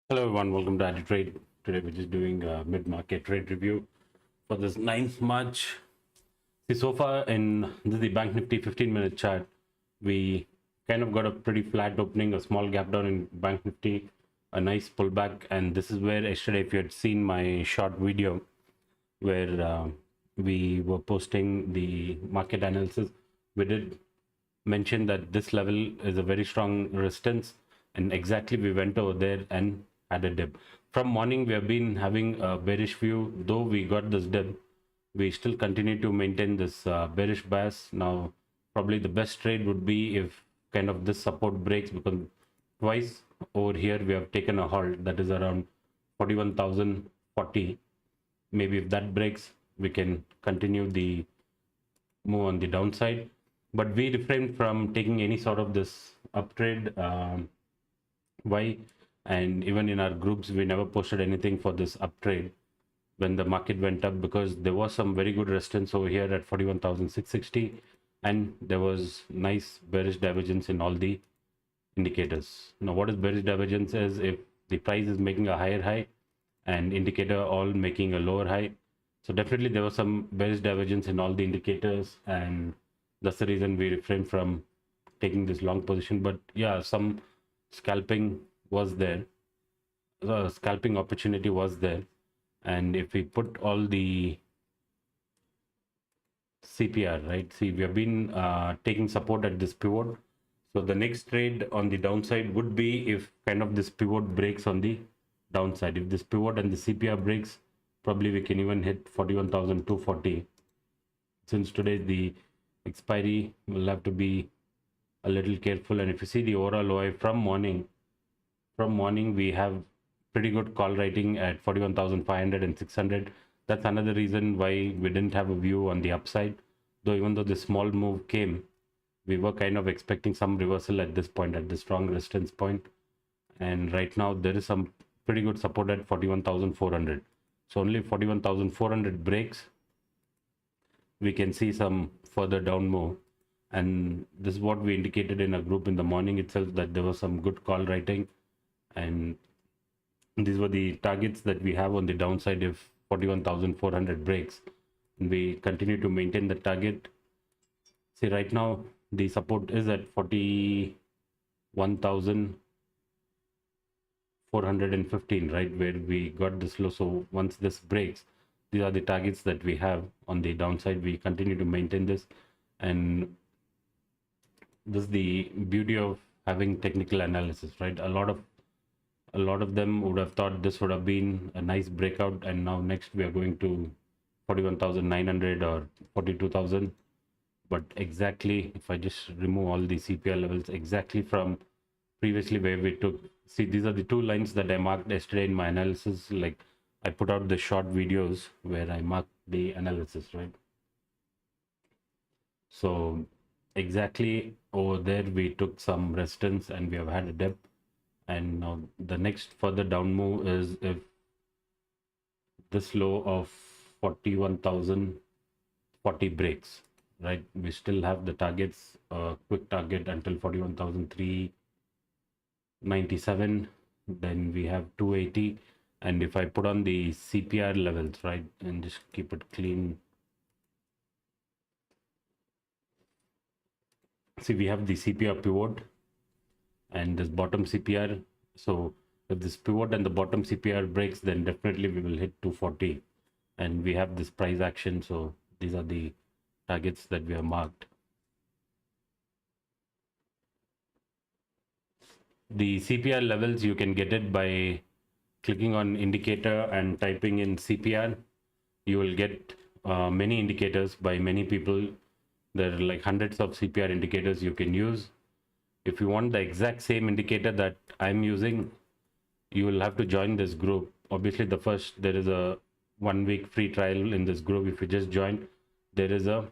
Hello everyone, welcome to Trade. Today we're just doing a mid-market trade review for this 9th March. See, so far in the Bank Nifty 15-minute chart, we kind of got a pretty flat opening, a small gap down in Bank Nifty, a nice pullback, and this is where yesterday, if you had seen my short video where we were posting the market analysis, we did mention that this level is a very strong resistance, and exactly we went over there and had a dip. From morning we have been having a bearish view. Though we got this dip, we still continue to maintain this bearish bias. Now probably the best trade would be if kind of this support breaks, because twice over here we have taken a halt, that is around 41,040. Maybe if that breaks, we can continue the move on the downside, but we refrained from taking any sort of this uptrade. Why? And even in our groups we never posted anything for this uptrade when the market went up, because there was some very good resistance over here at 41,660, and there was nice bearish divergence in all the indicators. Now what is bearish divergence is if the price is making a higher high and indicator all making a lower high. So definitely there was some bearish divergence in all the indicators, and that's the reason we refrained from taking this long position. But yeah, some scalping was there, the scalping opportunity was there. And if we put all the CPR, right, see, we have been taking support at this pivot. So the next trade on the downside would be if kind of this pivot breaks on the downside. If this pivot and the CPR breaks, probably we can even hit 41,240. Since today the expiry, will have to be a little careful. And if you see the overall OI from morning we have pretty good call writing at 41,500 and 600. That's another reason why we didn't have a view on the upside, though even though the small move came, we were kind of expecting some reversal at this point, at the strong resistance point. And right now there is some pretty good support at 41,400. So only 41,400 breaks, we can see some further down move. And this is what we indicated in a group in the morning itself, that there was some good call writing, and these were the targets that we have on the downside if 41,400 breaks, and we continue to maintain the target. See, right now the support is at 41,415, right, where we got this low. So once this breaks, these are the targets that we have on the downside. We continue to maintain this, and this is the beauty of having technical analysis, right? A lot of them would have thought this would have been a nice breakout, and now next we are going to 41,900 or 42,000. But exactly, if I just remove all the CPR levels, exactly from previously where we took, see, these are the two lines that I marked yesterday in my analysis. Like, I put out the short videos where I marked the analysis, right? So exactly over there we took some resistance and we have had a dip. And now the next further down move is if this low of 41,040 breaks, right? We still have the targets, quick target until 41,397. Then we have 280. And if I put on the CPR levels, right, and just keep it clean, see, we have the CPR pivot and this bottom CPR. So if this pivot and the bottom CPR breaks, then definitely we will hit 240, and we have this price action. So these are the targets that we have marked. The CPR levels, you can get it by clicking on indicator and typing in CPR. You will get many indicators by many people. There are like hundreds of CPR indicators you can use. If you want the exact same indicator that I'm using, you will have to join this group. Obviously, there is a 1 week free trial in this group. If you just join, there is a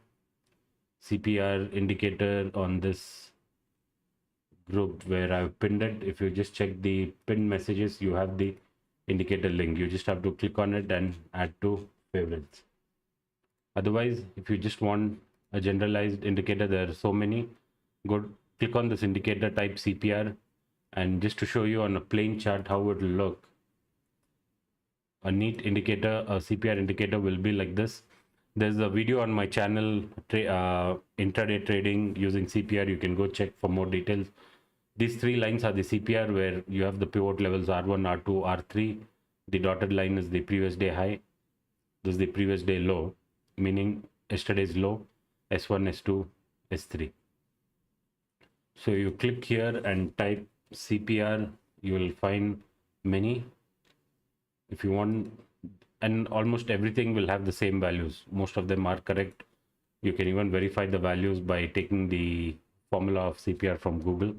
CPR indicator on this group where I've pinned it. If you just check the pinned messages, you have the indicator link. You just have to click on it and add to favorites. Otherwise, if you just want a generalized indicator, there are so many. Go click on this indicator, type CPR, And just to show you on a plain chart how it will look, a neat indicator, a CPR indicator will be like this. There's a video on my channel, intraday trading using CPR. You can go check for more details. These three lines are the CPR, where you have the pivot levels R1, R2, R3. The dotted line is the previous day high. This is the previous day low, meaning yesterday's low, S1, S2, S3. So you click here and type CPR, you will find many. If you want, and almost everything will have the same values. Most of them are correct. You can even verify the values by taking the formula of CPR from Google.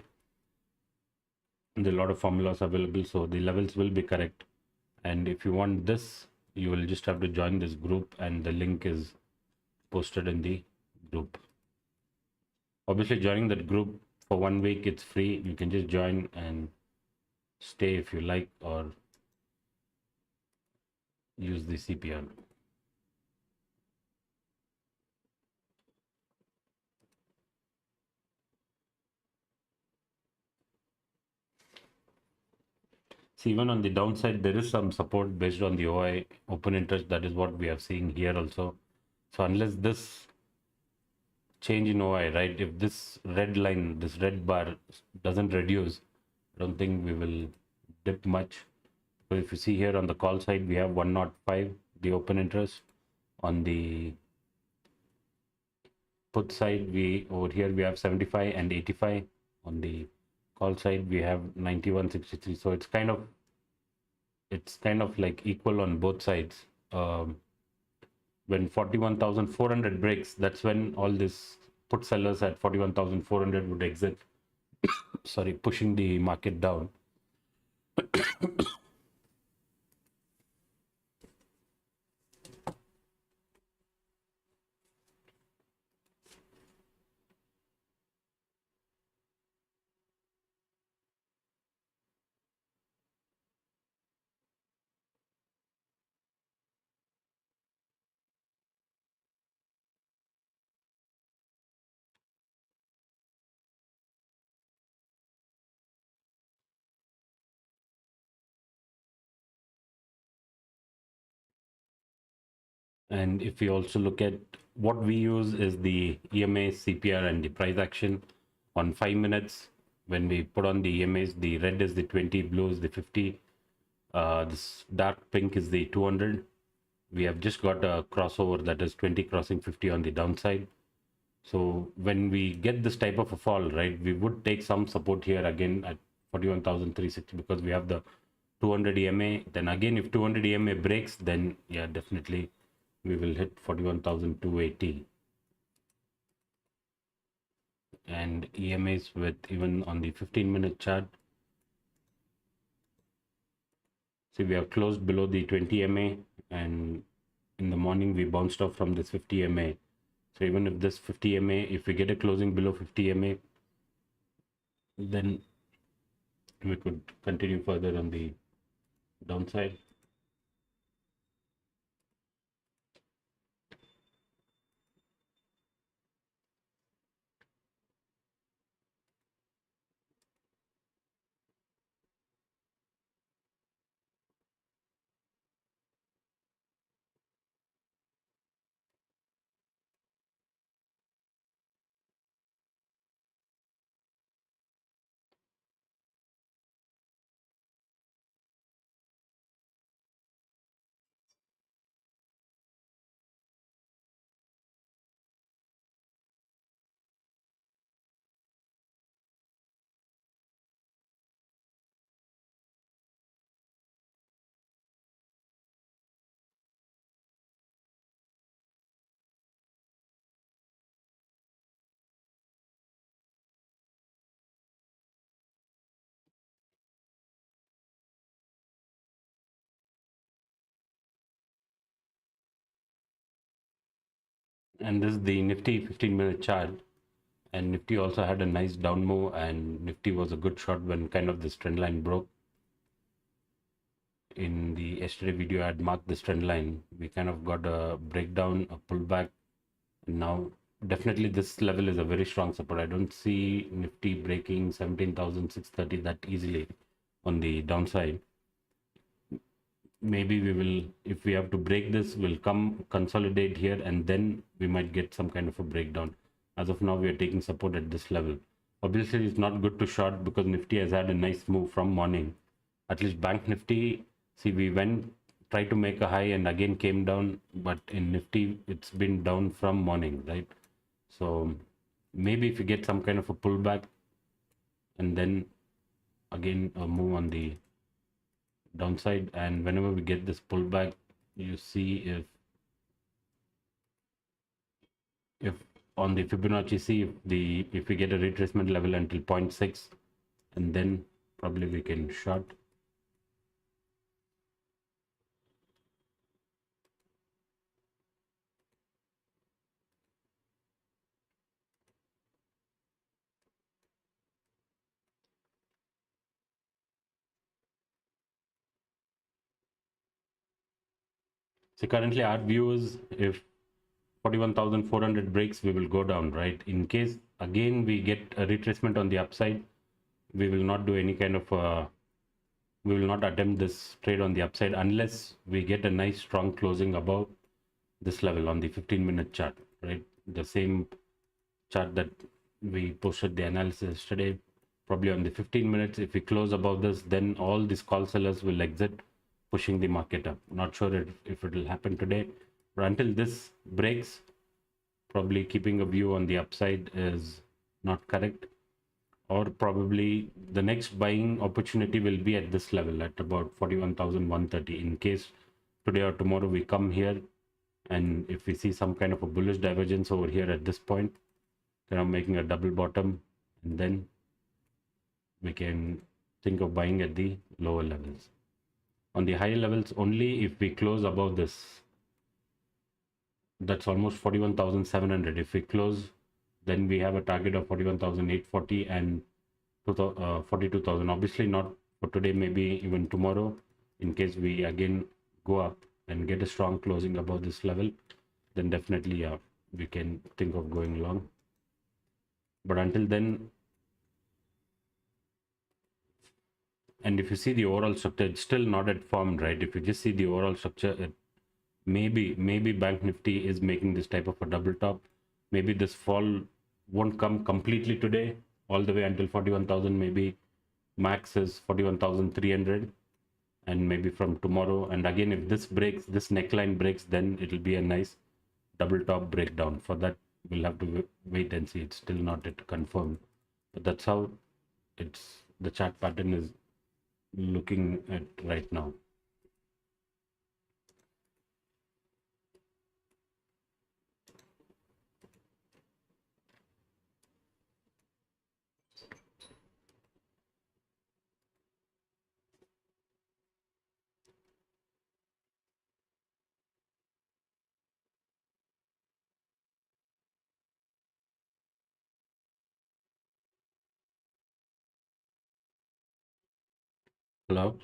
There are a lot of formulas available, so the levels will be correct. And if you want this, you will just have to join this group, and the link is posted in the group. Obviously, joining that group for 1 week, it's free. You can just join and stay if you like, or use the CPR. See, even on the downside, there is some support based on the OI, open interest. That is what we are seeing here also. So unless this change in OI, right, if this red line, this red bar doesn't reduce, I don't think we will dip much. So if you see here on the call side, we have 105, the open interest. On the put side, over here we have 75 and 85. On the call side, we have 91.63. So it's kind of like equal on both sides. When 41,400 breaks, that's when all this put sellers at 41,400 would exit. Sorry, pushing the market down. And if we also look at what we use is the EMA, CPR, and the price action on 5 minutes. When we put on the EMAs, the red is the 20, blue is the 50. This dark pink is the 200. We have just got a crossover, that is 20 crossing 50 on the downside. So when we get this type of a fall, right, we would take some support here again at 41,360, because we have the 200 EMA. Then again, if 200 EMA breaks, then yeah, definitely we will hit 41,280. And EMAs with even on the 15-minute chart. See, we are closed below the 20 EMA, and in the morning we bounced off from this 50 EMA. So even if this 50 EMA, if we get a closing below 50 EMA, then we could continue further on the downside. And this is the Nifty 15-minute chart. And Nifty also had a nice down move, and Nifty was a good shot when kind of this trend line broke. In the yesterday video, I had marked this trend line. We kind of got a breakdown, a pullback, and now definitely this level is a very strong support. I don't see Nifty breaking 17,630 that easily on the downside. Maybe we will, if we have to break this, we'll come consolidate here and then we might get some kind of a breakdown. As of now, we are taking support at this level. Obviously, it's not good to short because Nifty has had a nice move from morning. At least Bank Nifty, see, we went, tried to make a high and again came down, but in Nifty, it's been down from morning, right? So maybe if you get some kind of a pullback and then again a move on the downside, and whenever we get this pullback, you see if on the Fibonacci, see if we get a retracement level until 0.6, and then probably we can short. So currently our view is if 41,400 breaks, we will go down, right? In case again we get a retracement on the upside, we will not do any kind of we will not attempt this trade on the upside unless we get a nice strong closing above this level on the 15-minute chart, right? The same chart that we posted the analysis yesterday. Probably on the 15 minutes, if we close above this, then all these call sellers will exit, pushing the market up. Not sure if it will happen today, but until this breaks, probably keeping a view on the upside is not correct. Or probably the next buying opportunity will be at this level at about 41,130. In case today or tomorrow we come here and if we see some kind of a bullish divergence over here at this point, then I'm making a double bottom, and then we can think of buying at the lower levels. On the higher levels, only if we close above this, that's almost 41,700. If we close, then we have a target of 41,840 and 42,000. Obviously not for today, maybe even tomorrow. In case we again go up and get a strong closing above this level, then definitely we can think of going long. But until then, and if you see the overall structure, it's still not at formed, right? If you just see the overall structure, maybe Bank Nifty is making this type of a double top. Maybe this fall won't come completely today, all the way until 41,000. Maybe max is 41,300, and maybe from tomorrow. And again, if this breaks, this neckline breaks, then it'll be a nice double top breakdown. For that, we'll have to wait and see. It's still not yet confirmed, but that's how the chart pattern is looking at right now. Hello.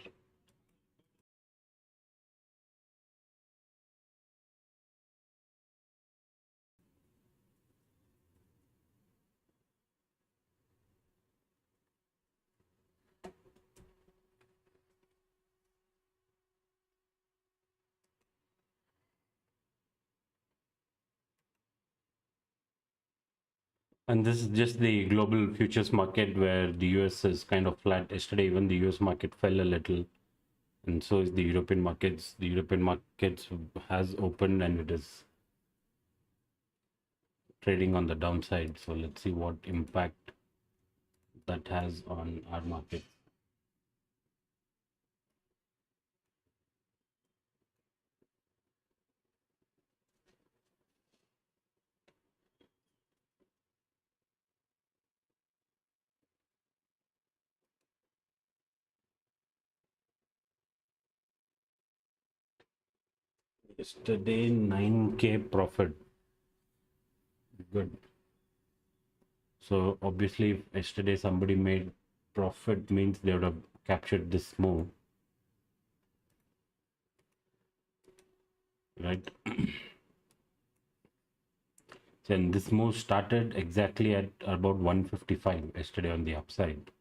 And this is just the global futures market where the US is kind of flat. Yesterday, even the US market fell a little, and so is the European markets. The European markets has opened and it is trading on the downside. So let's see what impact that has on our markets. Yesterday, 9K profit. Good. So obviously, if yesterday somebody made profit, means they would have captured this move, right? And this move started exactly at about 155 yesterday on the upside.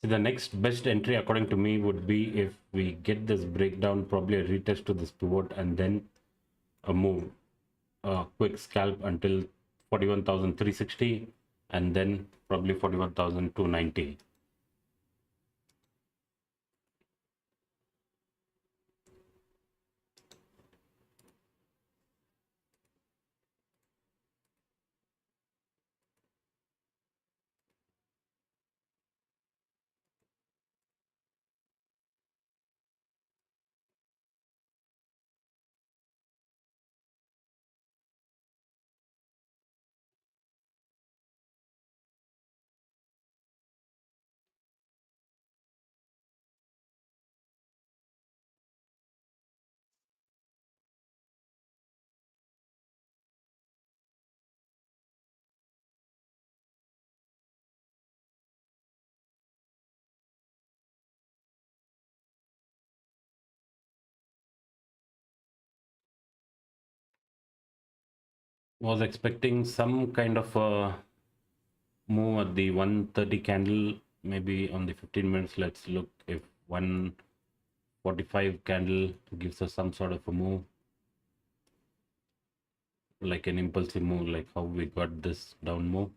So the next best entry according to me would be if we get this breakdown, probably a retest to this pivot and then a move, a quick scalp until 41,360 and then probably 41,290. Was expecting some kind of a move at the 130 candle, maybe on the 15 minutes. Let's look if 145 candle gives us some sort of a move, like an impulsive move, like how we got this down move.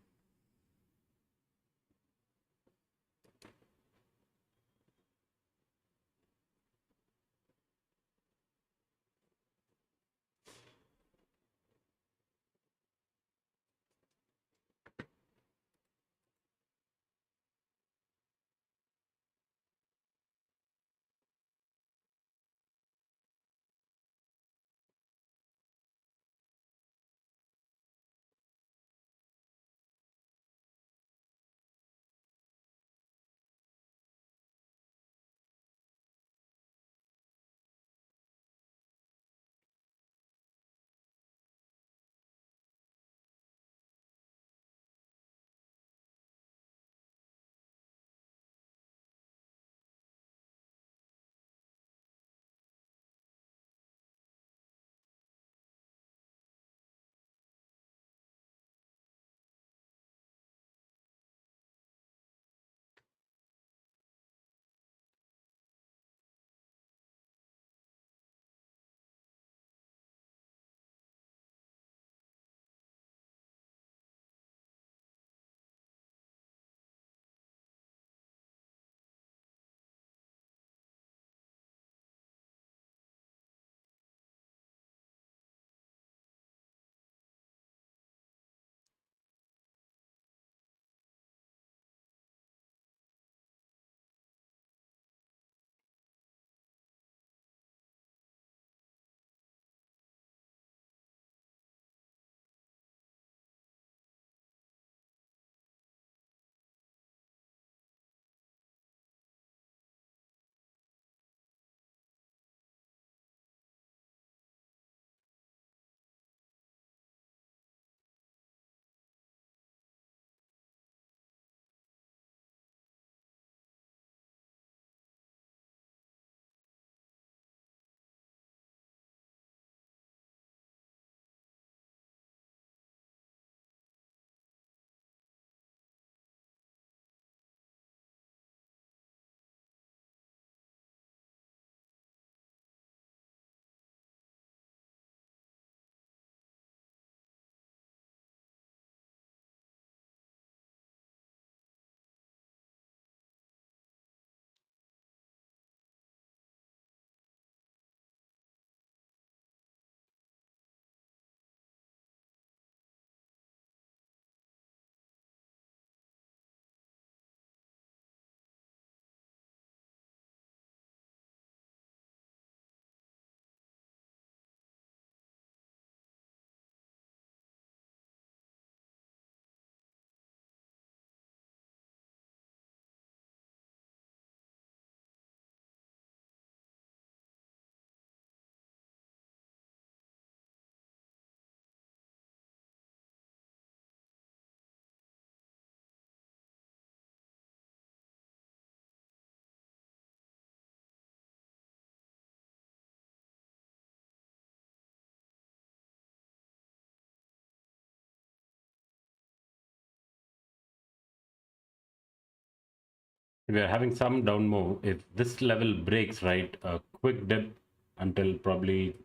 We are having some down move. If this level breaks, right, a quick dip until probably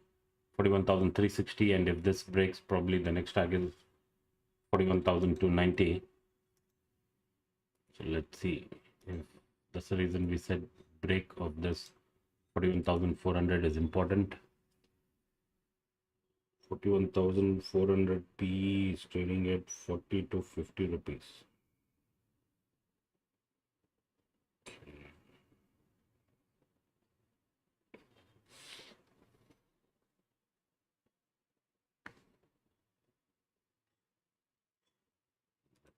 41,360, and if this breaks, probably the next target is 41,290. So let's see if that's the reason we said break of this 41,400 is important. 41,400 P is trading at 40 to 50 rupees.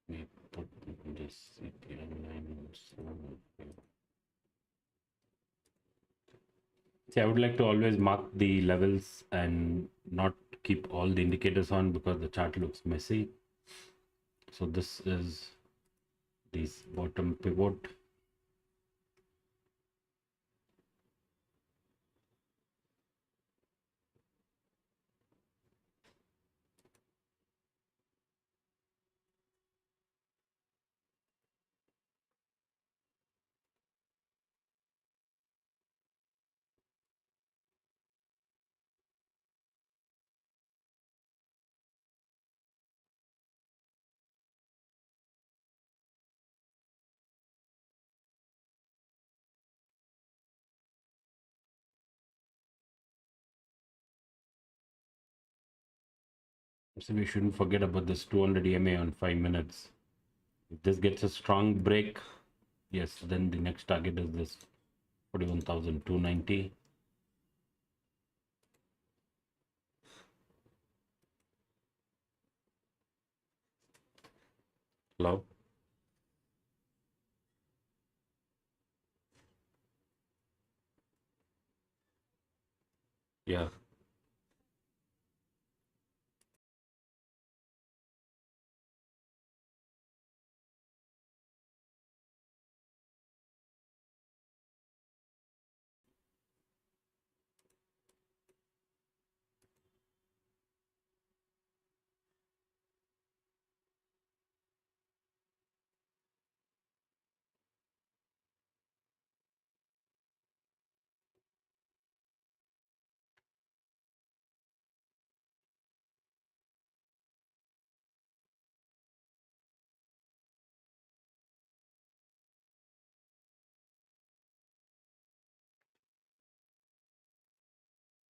We put this CPI line. See, I would like to always mark the levels and not keep all the indicators on because the chart looks messy. So this is this bottom pivot. So we shouldn't forget about this 200 EMA on 5 minutes. If this gets a strong break, yes, then the next target is this 41,290. Hello? Yeah.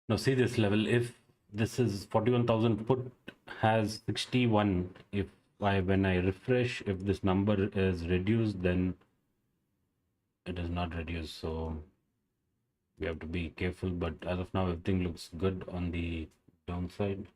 Now see this level. If this is 41,000 put has 61, if when I refresh, if this number is reduced, then it is not reduced. So we have to be careful. But as of now, everything looks good on the downside.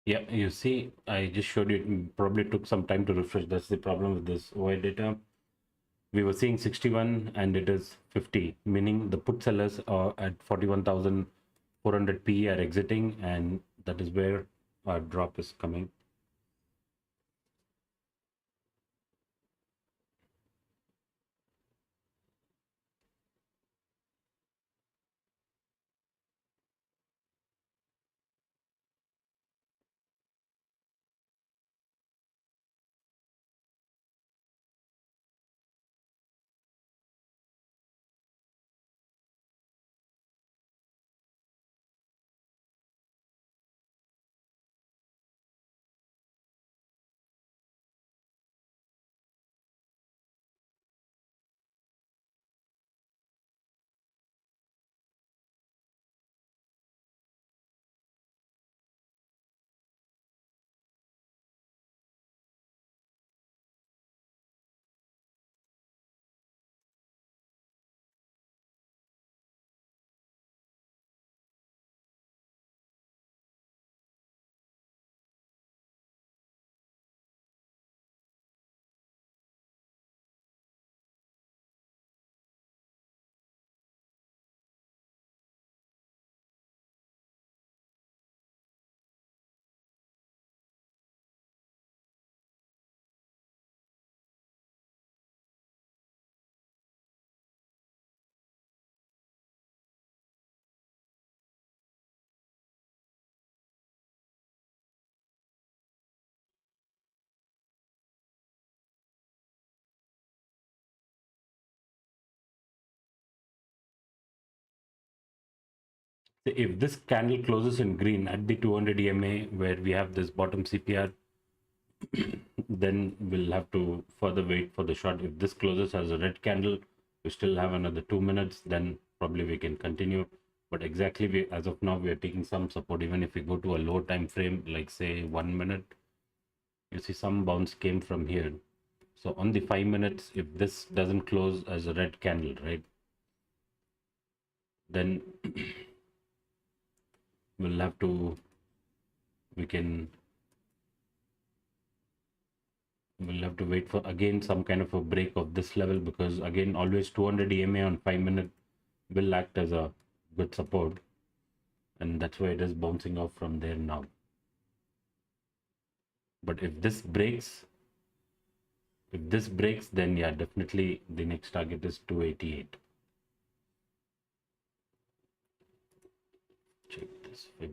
Yeah, you see, I just showed you. It probably took some time to refresh. That's the problem with this OI data. We were seeing 61 and it is 50, meaning the put sellers are at 41,400 P are exiting, and that is where our drop is coming. If this candle closes in green at the 200 EMA where we have this bottom CPR, then we'll have to further wait for the short. If this closes as a red candle, we still have another 2 minutes, then probably we can continue. But exactly, as of now, we are taking some support. Even if we go to a low time frame, like say 1 minute, you see some bounce came from here. So on the 5 minutes, if this doesn't close as a red candle, right, then we'll have to, we can, we'll have to wait for again some kind of a break of this level, because again, always 200 EMA on 5 minute will act as a good support, and that's why it is bouncing off from there now. But if this breaks, then yeah, definitely the next target is 288. Check this fib.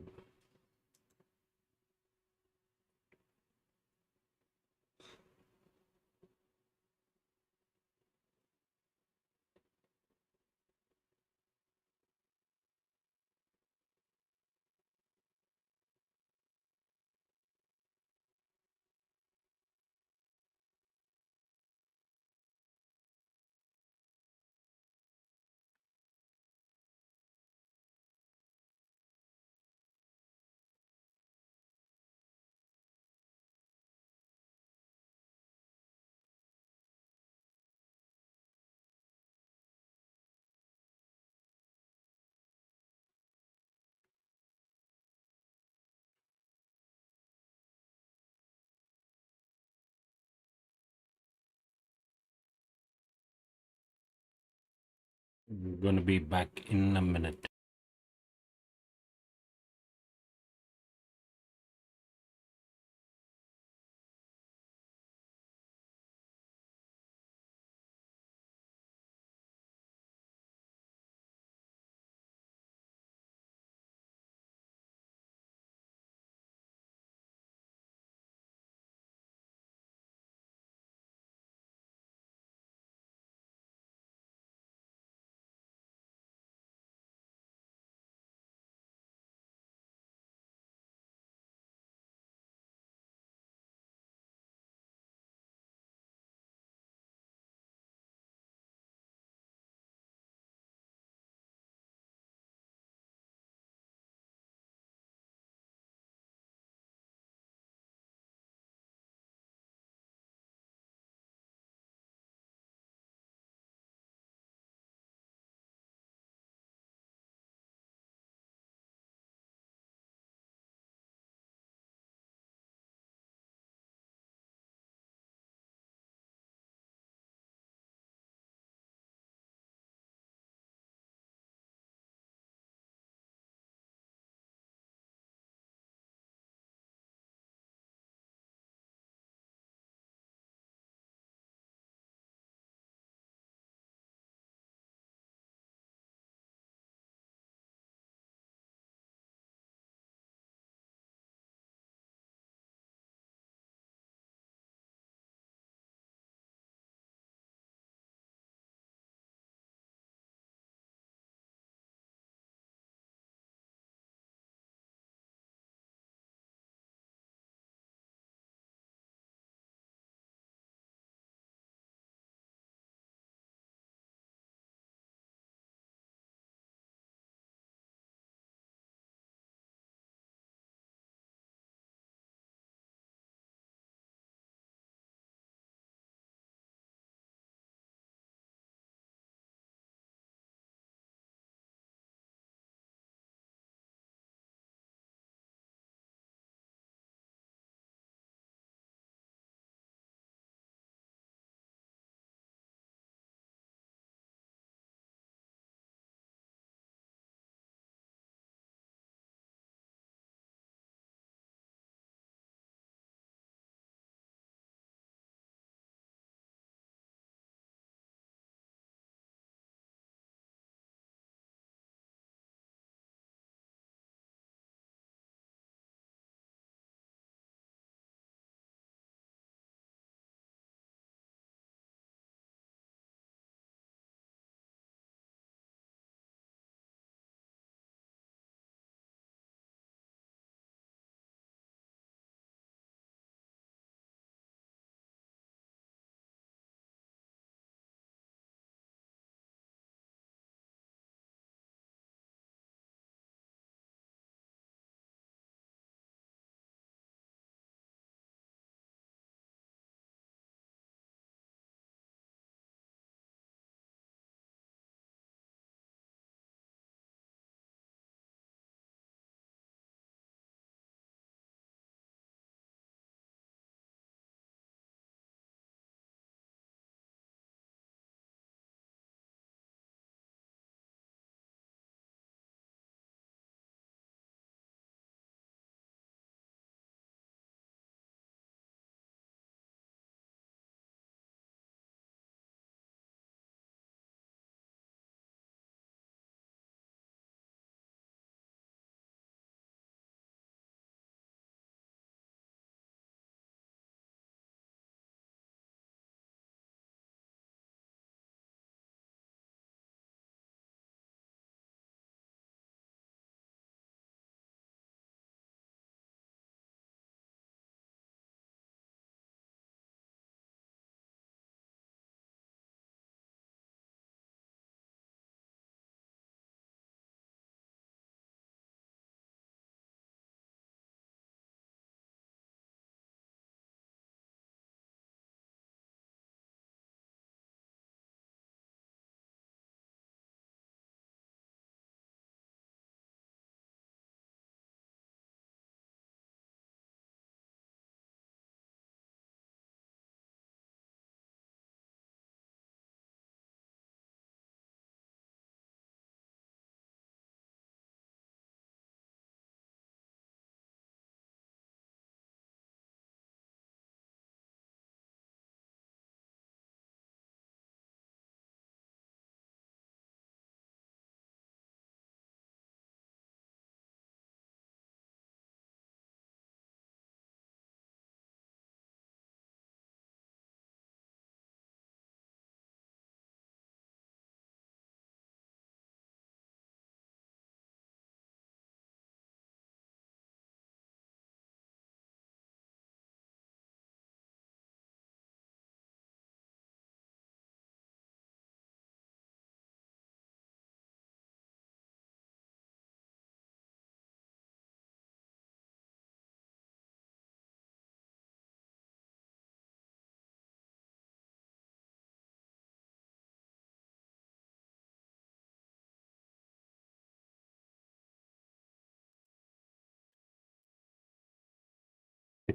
We're going to be back in a minute.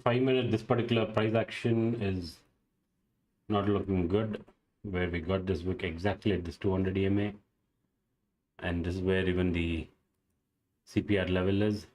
5 minute, this particular price action is not looking good, where we got this wick exactly at this 200 EMA, and this is where even the CPR level is.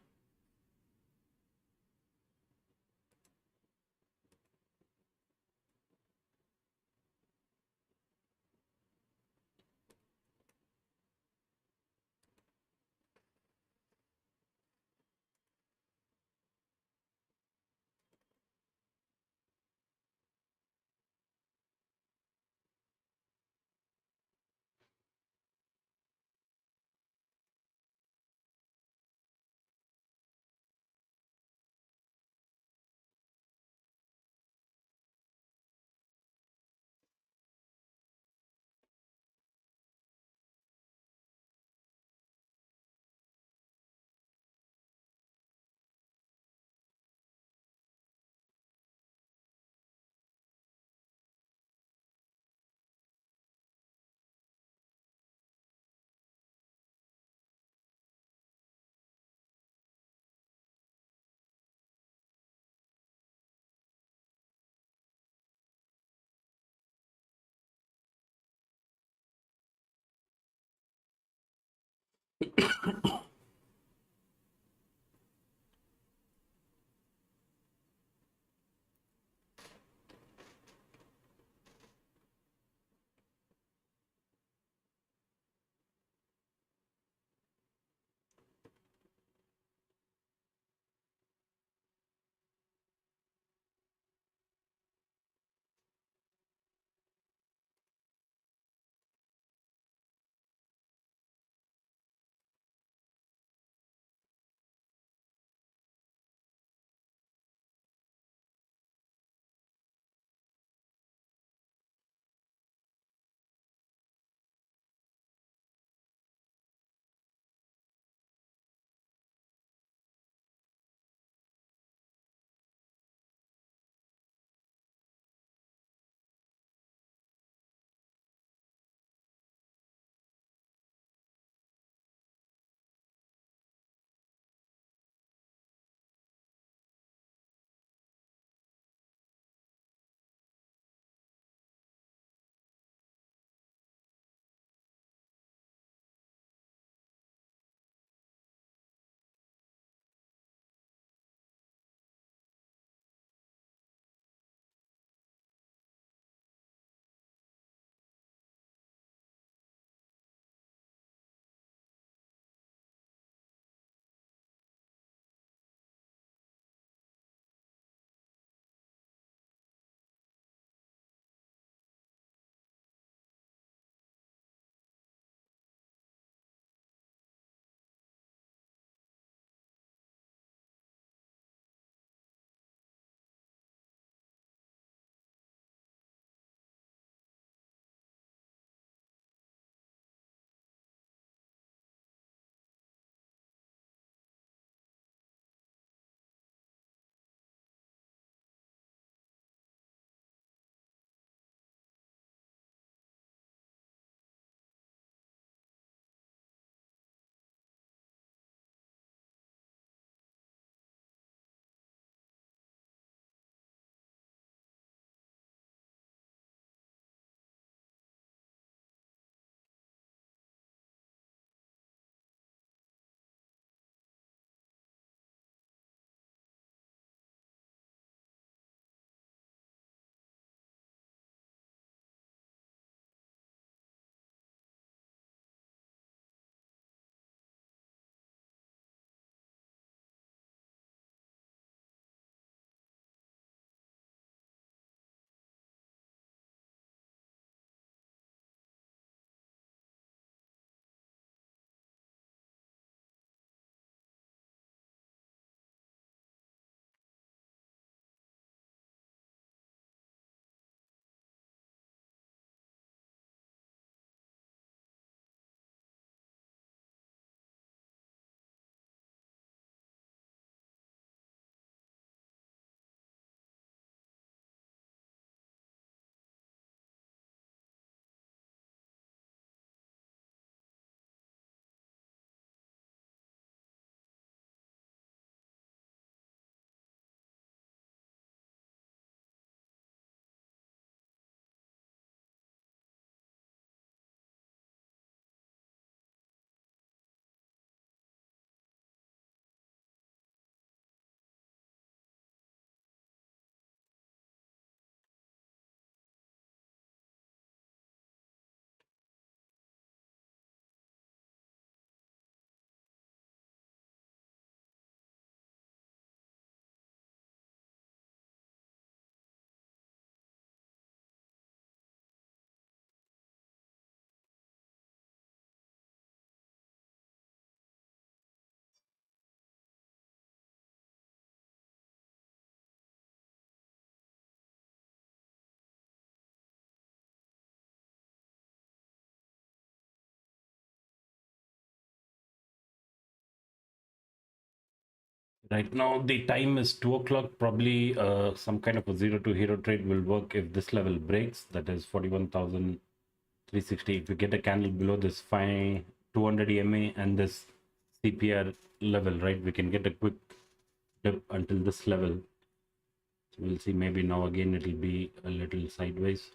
Right now, the time is 2 o'clock. Probably some kind of a zero to hero trade will work if this level breaks. That is 41,360. If we get a candle below this 200 EMA and this CPR level, right, we can get a quick dip until this level. So we'll see. Maybe now again it will be a little sideways.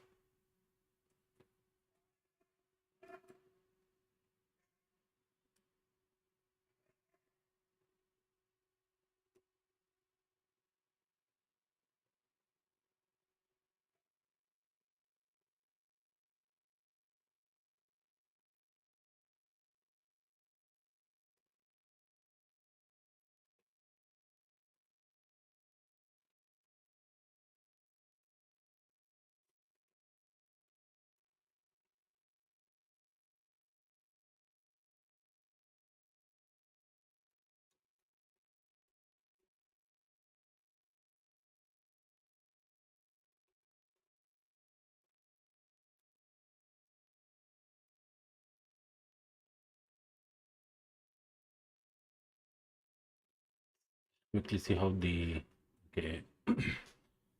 Quickly see how the okay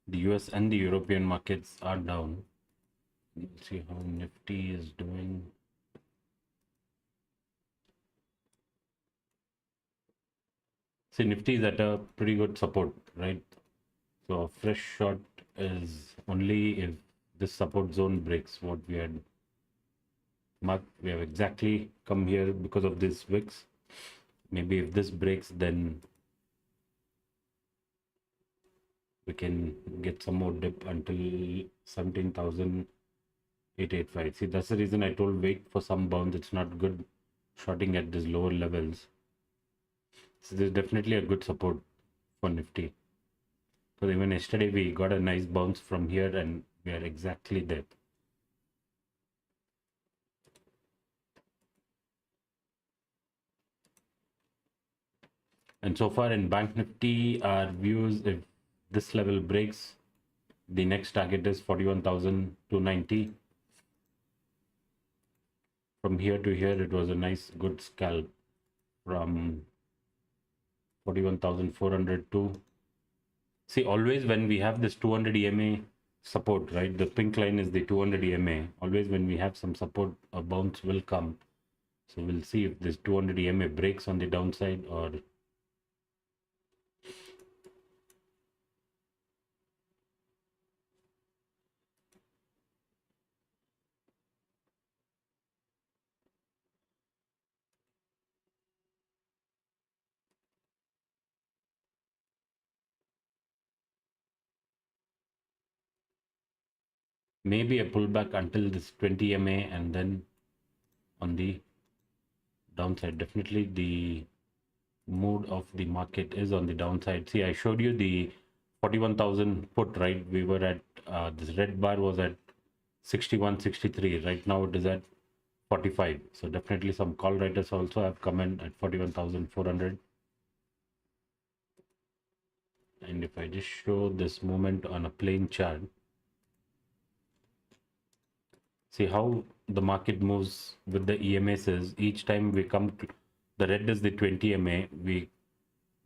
the US and the European markets are down. Let's see how Nifty is doing. See, Nifty is at a pretty good support, right? So a fresh shot is only if this support zone breaks what we had marked. We have exactly come here because of this wicks. Maybe if this breaks, then we can get some more dip until 17,885. See, that's the reason I told wait for some bounce. It's not good shorting at these lower levels. So there's definitely a good support for Nifty. So even yesterday we got a nice bounce from here and we are exactly there. And so far in Bank Nifty, our views, if this level breaks, the next target is 41,290. From here to here, it was a nice good scalp from 41,400 to, see, always when we have this 200 EMA support, right? The pink line is the 200 EMA. Always when we have some support, a bounce will come. So we'll see if this 200 EMA breaks on the downside or maybe a pullback until this 20 MA and then on the downside. Definitely the mood of the market is on the downside. See, I showed you the 41,000 put, right? We were at this red bar was at 61.63. Right now it is at 45. So definitely some call writers also have come in at 41,400. And if I just show this movement on a plain chart, see how the market moves with the EMAs is each time we come to, the red is the 20 MA, we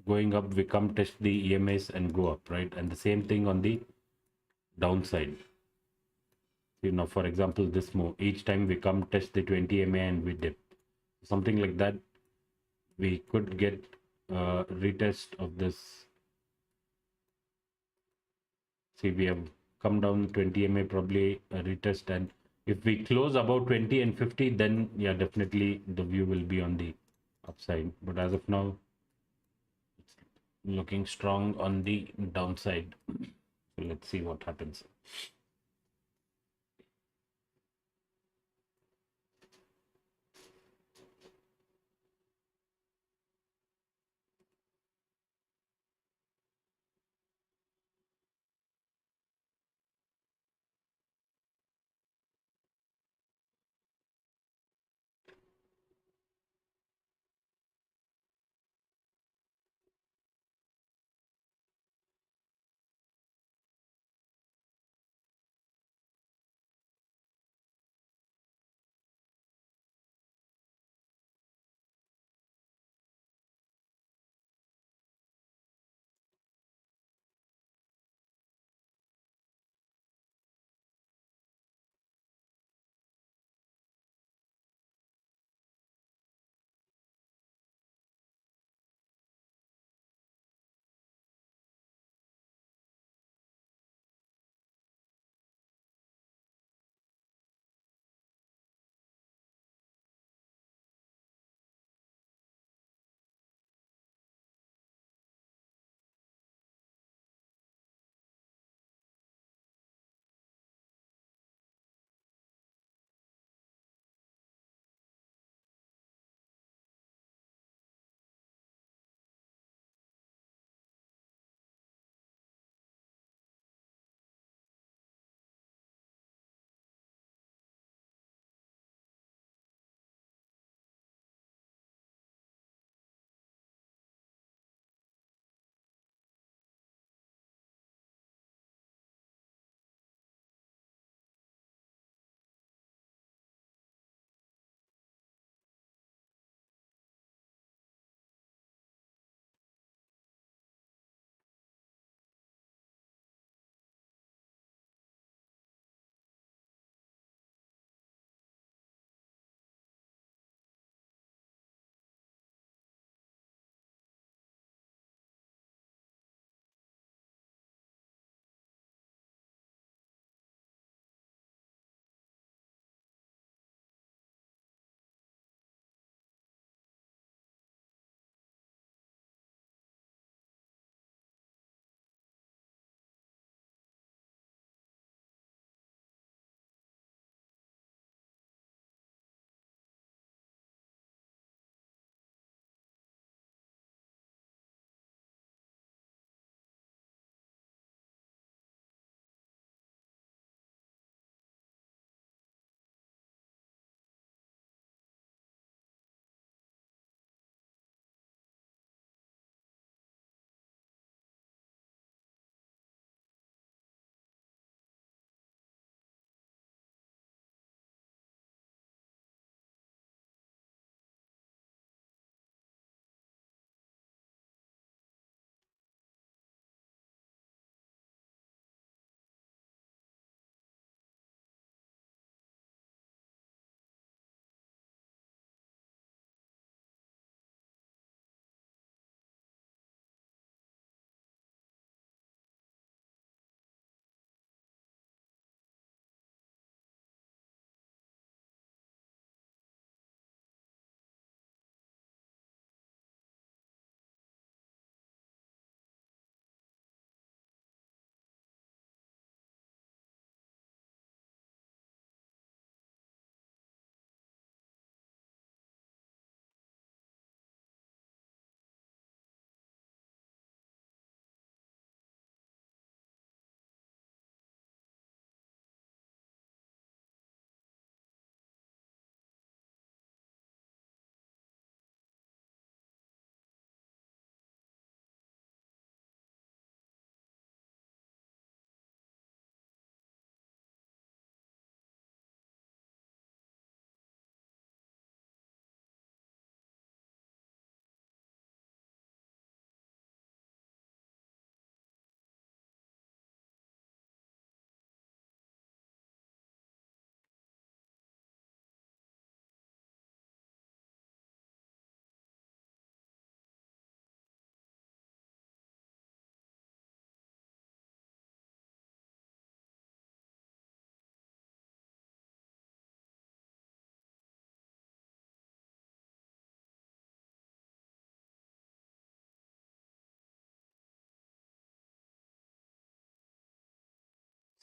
going up, we come test the EMAs and go up, right? And the same thing on the downside. You know, for example, this move, each time we come test the 20 MA and we dip. Something like that, we could get a retest of this. See, we have come down 20 MA, probably a retest, and if we close about 20 and 50, then yeah, definitely the view will be on the upside. But as of now, it's looking strong on the downside. So let's see what happens.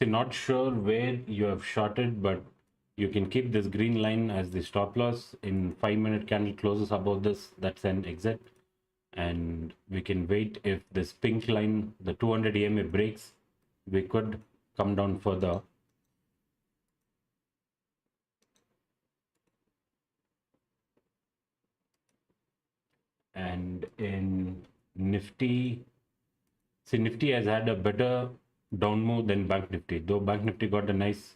See, not sure where you have shorted, but you can keep this green line as the stop loss. In 5-minute candle closes above this, that's an exit. And we can wait. If this pink line, the 200 EMA breaks, we could come down further. And in Nifty, see, Nifty has had a better down move than Bank Nifty. Though Bank Nifty got a nice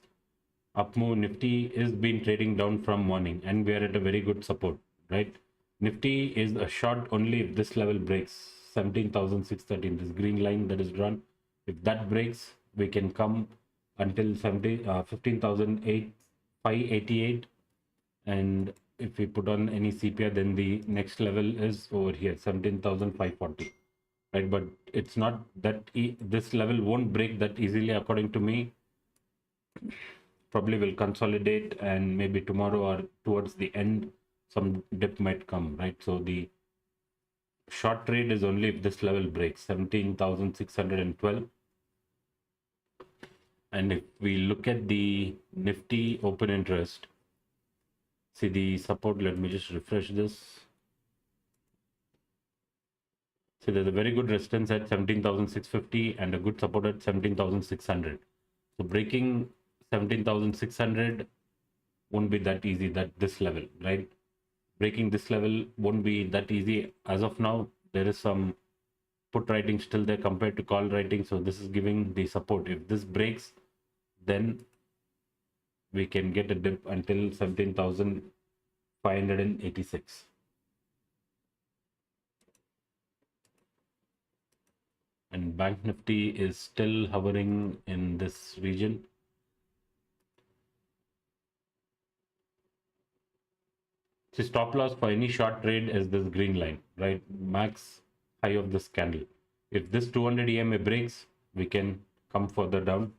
up move, Nifty is been trading down from morning, and we are at a very good support, right? Nifty is a short only if this level breaks 17,613, this green line that is drawn. If that breaks, we can come until 15,588, and if we put on any CPR, then the next level is over here, 17,540, right? But it's not that this level won't break that easily, according to me. Probably will consolidate, and maybe tomorrow or towards the end some dip might come, right? So the short trade is only if this level breaks 17,612. And if we look at the Nifty open interest, see the support, let me just refresh this. See, there's a very good resistance at 17,650 and a good support at 17,600. So breaking 17,600 won't be that easy, that this level, right? Breaking this level won't be that easy as of now. There is some put writing still there compared to call writing, so this is giving the support. If this breaks, then we can get a dip until 17,586. And Bank Nifty is still hovering in this region. So stop loss for any short trade is this green line, right? Max high of this candle. If this 200 EMA breaks, we can come further down.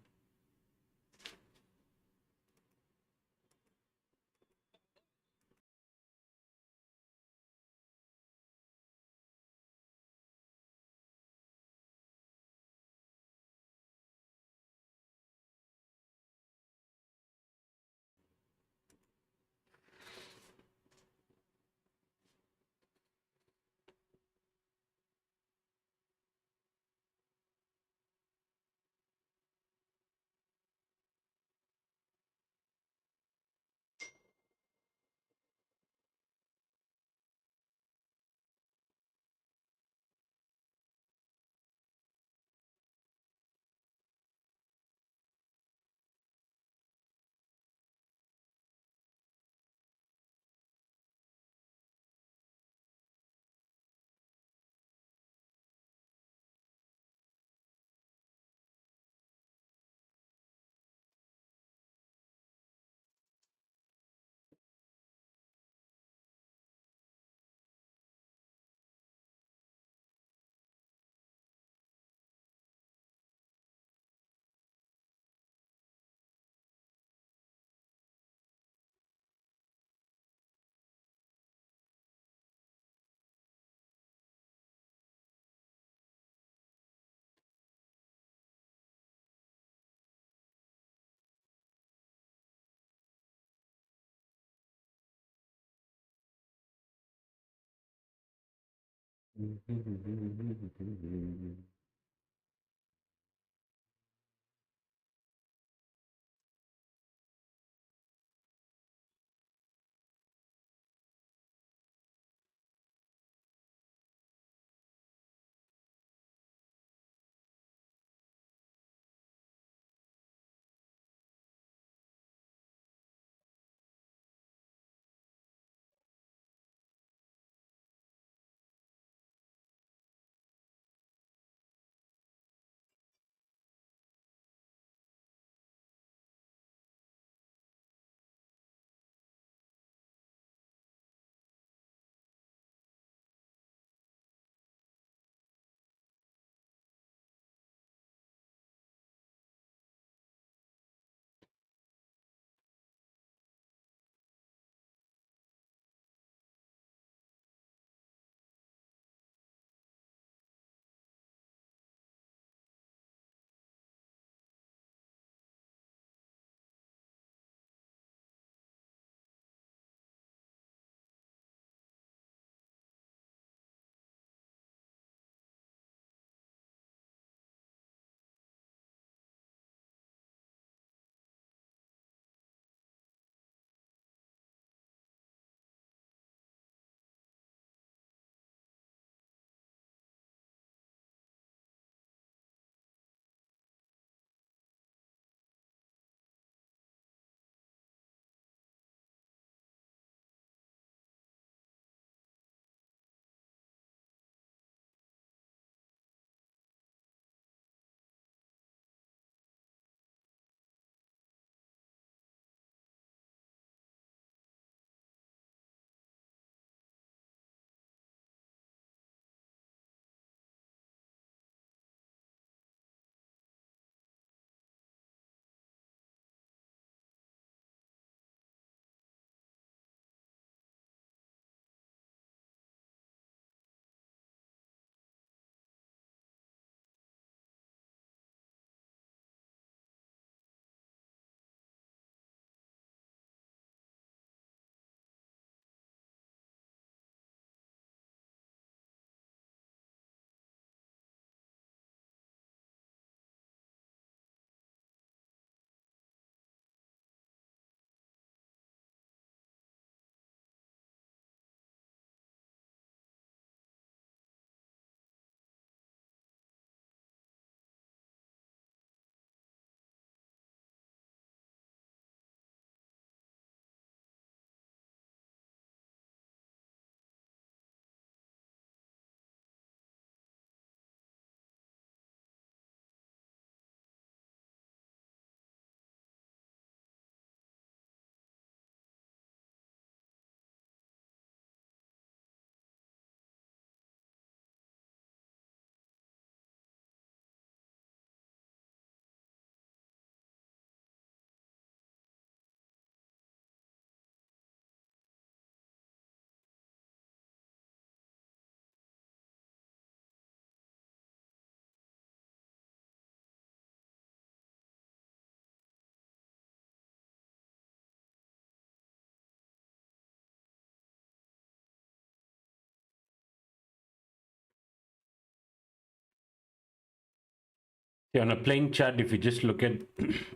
See, on a plain chart, if you just look at,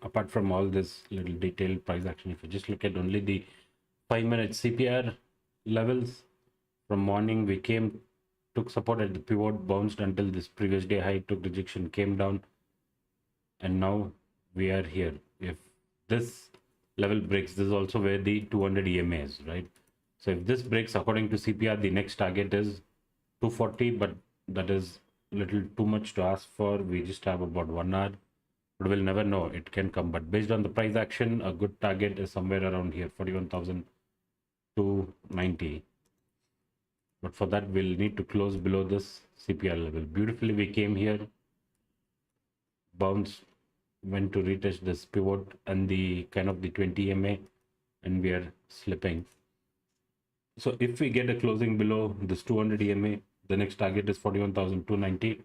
apart from all this little detailed price action, if you just look at only the 5-minute CPR levels, from morning we came, took support at the pivot, bounced until this previous day high, took rejection, came down, and now we are here. If this level breaks, this is also where the 200 EMA is, right? So if this breaks according to CPR, the next target is 240, but that is little too much to ask for. We just have about 1 hour, but we'll never know, it can come. But based on the price action, a good target is somewhere around here, 41,290. But for that, we'll need to close below this CPR level. Beautifully, we came here, bounce, went to retest this pivot and the kind of the 20 MA, and we are slipping. So if we get a closing below this 200 EMA, the next target is 41,290.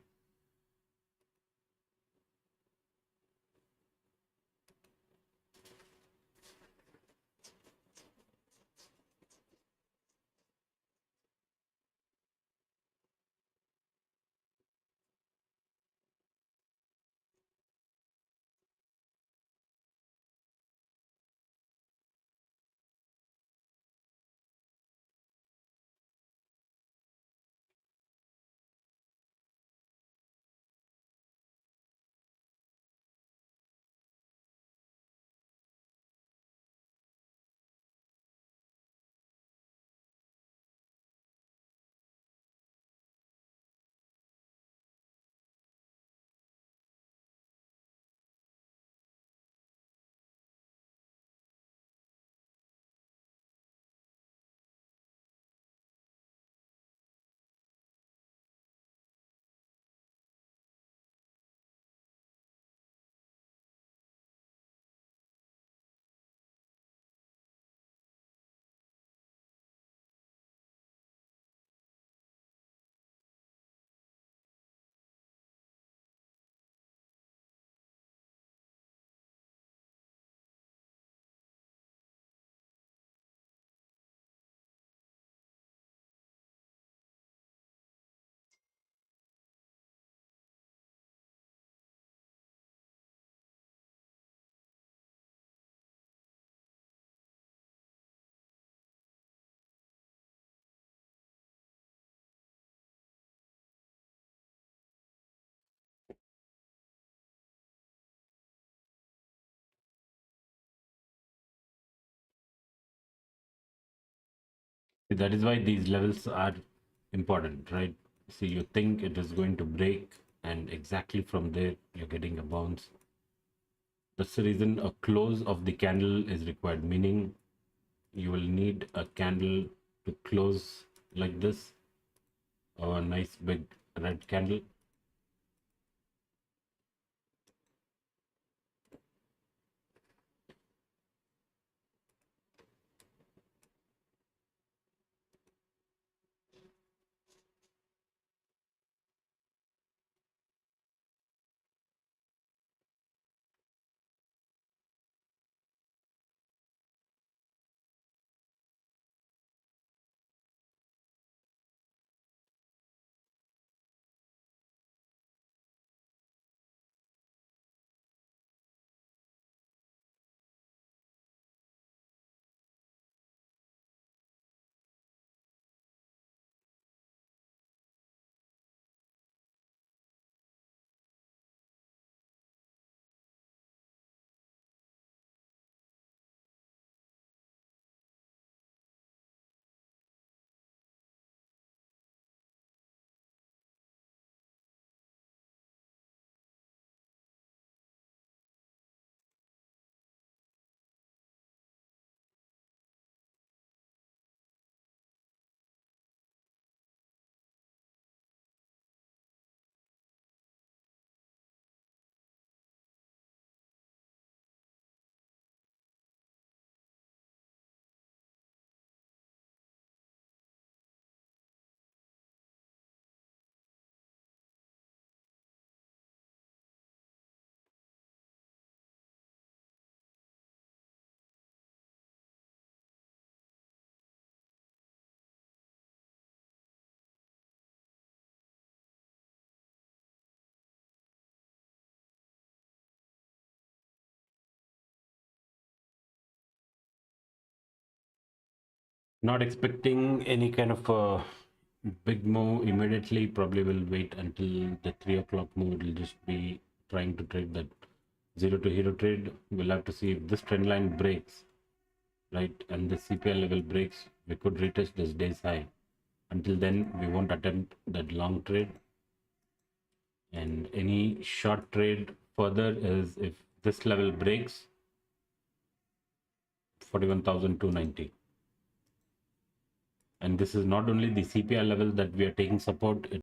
That is why these levels are important, right? See, you think it is going to break, and exactly from there you're getting a bounce. That's the reason a close of the candle is required, meaning you will need a candle to close like this, or a nice big red candle. Not expecting any kind of big move immediately. Probably will wait until the 3 o'clock move. It'll just be trying to trade that 0 to hero trade. We'll have to see if this trend line breaks, right, and the CPI level breaks. We could retest this day's high. Until then, we won't attempt that long trade. And any short trade further is if this level breaks 41,290. And this is not only the CPI level that we are taking support,